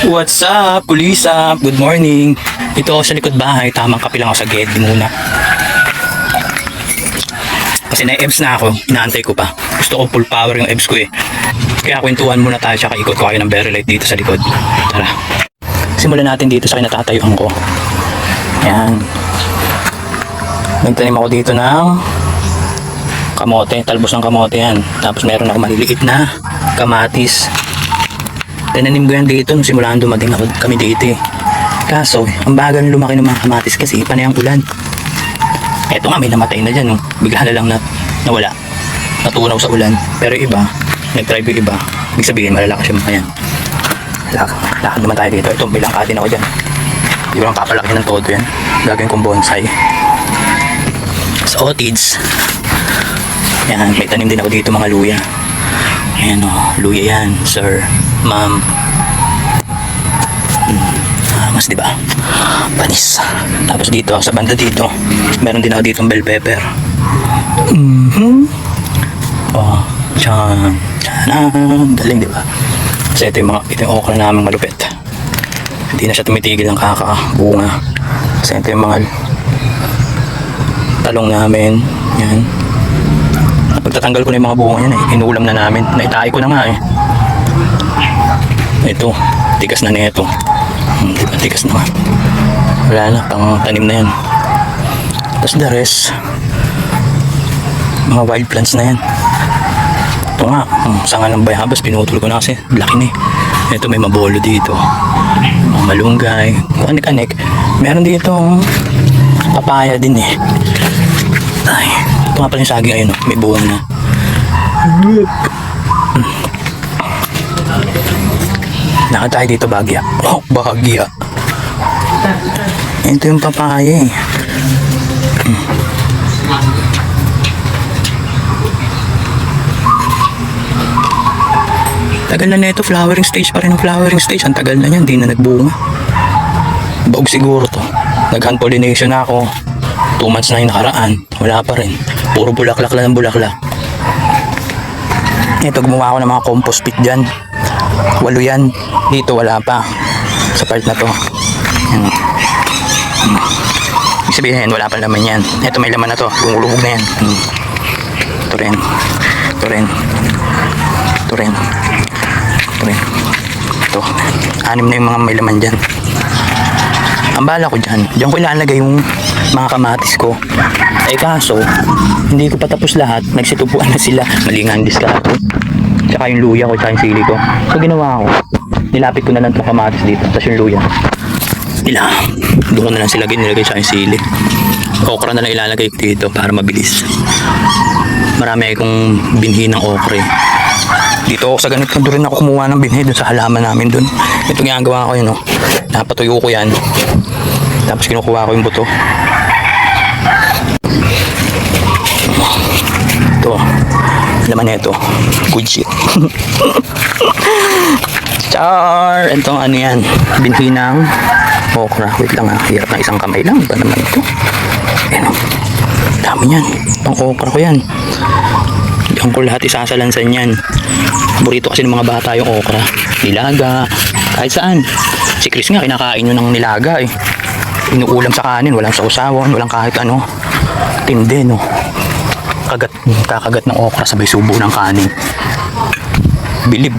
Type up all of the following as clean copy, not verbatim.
What's up, Kulisap? Good morning. Ito ako sa likod bahay. Tamang kape lang ako sa Gedli muna. Kasi na-EBS na ako. Inaantay ko pa. Gusto ko full power yung EBS ko eh. Kaya kwentuhan muna tayo. Tsaka ikot ko kayo ng berry light dito sa likod. Tara. Simulan natin dito sa kinatatayuan ko. Ayan. Nagtanim ako dito ng kamote. Talbos ng kamote yan. Tapos meron ako maliliit na kamatis. Tinanim ko yan dito nung simulaan dumating kami dito eh. Kaso, ang bagal lumaki ng mga kamatis kasi panay ang ulan. Eto nga, may namatay na dyan. Oh. Bigla na lang nawala. Natunaw sa ulan. Pero iba, nag-try yung iba. Ibig sabihin, malalakas yung mga yan. Lakad naman tayo dito. Ito, may langkadin ako dyan. Hindi ko lang papalaki ng todo yan. Gagawin kong bonsai. Sa otids. Yan, may tanim din ako dito mga luya. Ayan o, luya yan, sir. Ma'am. Mas diba? Panis. Tapos dito, sa banda dito, meron din ako dito bell pepper. Oh, tiyan. Galing diba? Kasi ito yung okra namin malupit. Hindi na siya tumitigil ng kakabunga. Kasi ito yung mga talong namin. Yan. Pagtatanggal ko na yung mga bunga yan eh. Inuulam na namin. Naitaay ko na nga eh. Ito, tigas na nito. Diba, tigas na. Wala na, pang tanim na yan. Tapos the rest, mga wild plants na yan. Ito nga, sanga ng bayabas, pinutol ko na kasi laki na eh. Ito may mabolo dito. Mga malunggay, anek-anek. Meron dito papaya din eh. Ay, ito nga pala yung saging ayun, may buwang na. Nakad tayo dito, Bagya. Oh, Bagya. Ito yung papaya eh. Tagal na nito, flowering stage pa rin ang flowering stage. Ang tagal na yan, di na nagbunga. Baog siguro to. Nag-hand pollination na ako. 2 months na yung nakaraan. Wala pa rin. Puro bulaklak lang ng bulaklak. Ito, gumawa ako ng mga compost pit dyan. 8 yan. Dito wala pa. Sa part na to. Ibig sabihin, wala pa laman yan. Ito may laman na to. Lumulubog na yan. Ito rin. Ito rin. Ito rin. Ito rin. Ito. 6 na yung mga may laman dyan. Ang bala ko dyan. Diyan ko ilalagay yung mga kamatis ko. Eh kaso, hindi ko pa tapos lahat. Nagsitupuan na sila. Mali nga ang diskarte. Tsaka yung luya ko, tsaka yung sili ko. So ginawa ko, nilapit ko na lang itong kamatis dito. Tapos yung luya. Doon ko na lang sila nilagay tsaka yung sili. Okra na lang ilalagay ko dito para mabilis. Marami akong binhi ng okra. Dito ako sa ganito doon rin ako kumuha ng binhi doon sa halaman namin doon. Ito ginagawa ko yun. Oh. Napatuyo ko yan. Tapos kinukuha ko yung buto. Ito. Laman na ito. Good shit. Char! Ito ano yan. Binhi ng okra. Wait lang ha. Hirap na isang kamay lang. Iba naman ito. Ayan o. Dami yan. Pang okra ko yan. Diyan ko lahat isasalansan yan. Burrito kasi ng mga bata yung okra. Nilaga. Kahit saan. Si Chris nga kinakain nyo ng nilaga eh. Inuulam sa kanin. Walang sausawan. Walang kahit ano. Tindi no. Kakagat ng okra sabay subo ng kanin. Bilib.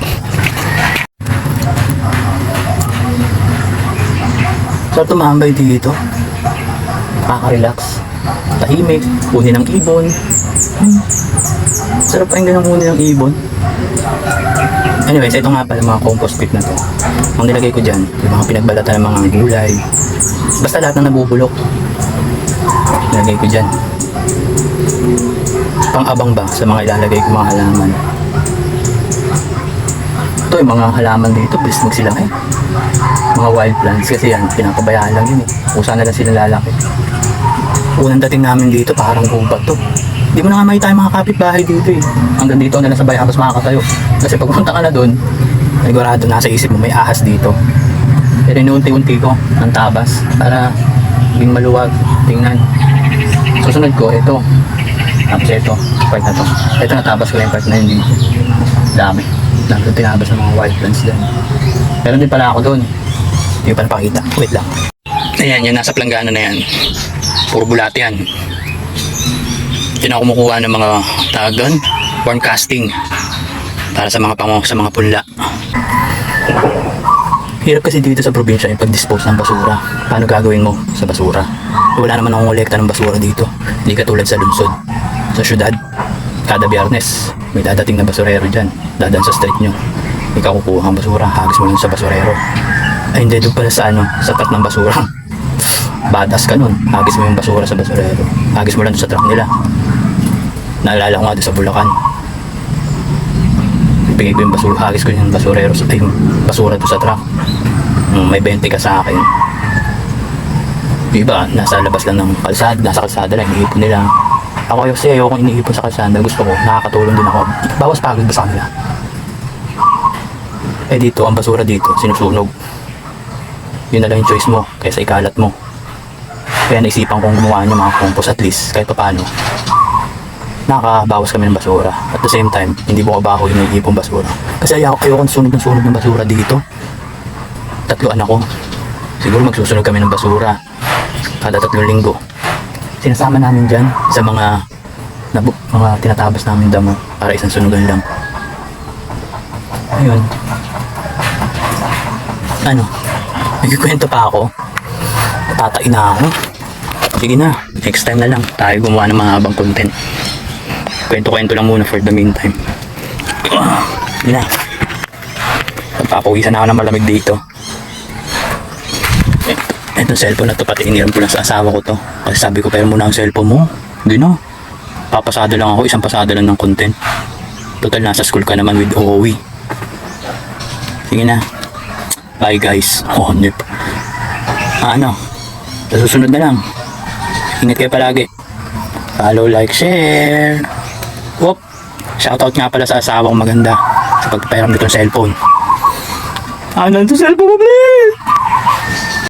So tumambay dito. Nakaka-relax. Tahimik. Huni ng ibon. Sarap pa yung ganang huni ng ibon. Anyways, ito nga pala mga compost pit na to. Ang nilagay ko dyan, yung mga pinagbalatan ng mga gulay. Basta lahat ng nabubulok. Nilagay ko dyan. Pang-abang ba sa mga ilalagay ko mga halaman. Ito yung mga halaman dito, bisnog sila eh. Mga wild plants kasi yan, pinapabayaan lang yun eh. Kusa na lang sila lalaki. Unang dating namin dito, parang gubat to. Di mo na nga makita yung mga kapitbahay dito eh. Hanggang dito na lang sa bayabas makakatayo. Kasi pag punta ka na doon, sigurado nasa isip mo may ahas dito. Pero inuunti-unti ko ng tabas para maging maluwag. Tingnan. Susunod ko, ito. Tapos ito, part na to. Ito natabas ko yung part na yun dito. Dami. Dami ko tinabas ng mga wild plants dyan. Meron din pala ako doon. Hindi ko pa napakita. Wait lang. Ayan, yung nasa planggana na yan. Puro bulate yan. Yun ako kumukuha ng mga tawag doon. Corn casting. Para sa mga pango, sa mga punla. Hirap kasi dito sa probinsya yung pag-dispose ng basura. Paano gagawin mo sa basura? Wala naman akong kolekta ng basura dito. Hindi katulad sa lungsod. Sa syudad, kada biyernes, may dadating na basurero dyan. Dadan sa street nyo. Ikaw kukuha ang basura, hagis mo lang sa basurero. Ay hindi, doon pala sa sa truck ng basura. Badass ka nun. Hagis mo yung basura sa basurero. Hagis mo lang sa truck nila. Naalala ko nga doon sa Bulacan. Bigay ko yung basura, hagis ko yung basurero, ay yung basura doon sa truck. May 20 ka sa akin. Yung iba, nasa labas lang ng kalsada, nasa kalsada lang, iniipon nila. Ako kasi ayoko iniipon sa kalsada, gusto ko, nakakatulong din ako. Bawas pagod ba sa kanila? Eh dito, ang basura dito, sinusunog. Yun na lang yung choice mo, kaysa ikalat mo. Kaya naisipan kong gumawa ng mga compost at least, kahit pa paano. Nakabawas kami ng basura. At the same time, hindi mo kabaho yung nag-iipong basura. Kasi ayoko sunog ng basura dito. 3 anak ko. Siguro magsusunog kami ng basura. Kada 3 linggo. Sinasama namin dyan sa mga tinatabas namin damo para isang sunugan lang. Ayun. Nagkikwento pa ako. Tatain na ako. Sige na, next time na lang tayo gumawa ng mga habang content. Kwento-kwento lang muna for the meantime. Hindi na. Nagpapawisan na ako ng malamig dito. Itong cellphone na to, pati iniram ko lang sa asawa ko to. Kasi sabi ko, pero muna ang cellphone mo. Hindi na. Papasada lang ako, isang pasada lang ng content. Total, nasa school ka naman with OOE. Sige na. Bye guys. Oh, nip. Sa susunod na lang. Ingat kayo palagi. Follow, like, share. Whoop! Shoutout nga pala sa asawa kong maganda sa pagpapayaram nitong cellphone. Ano to cellphone mo, please?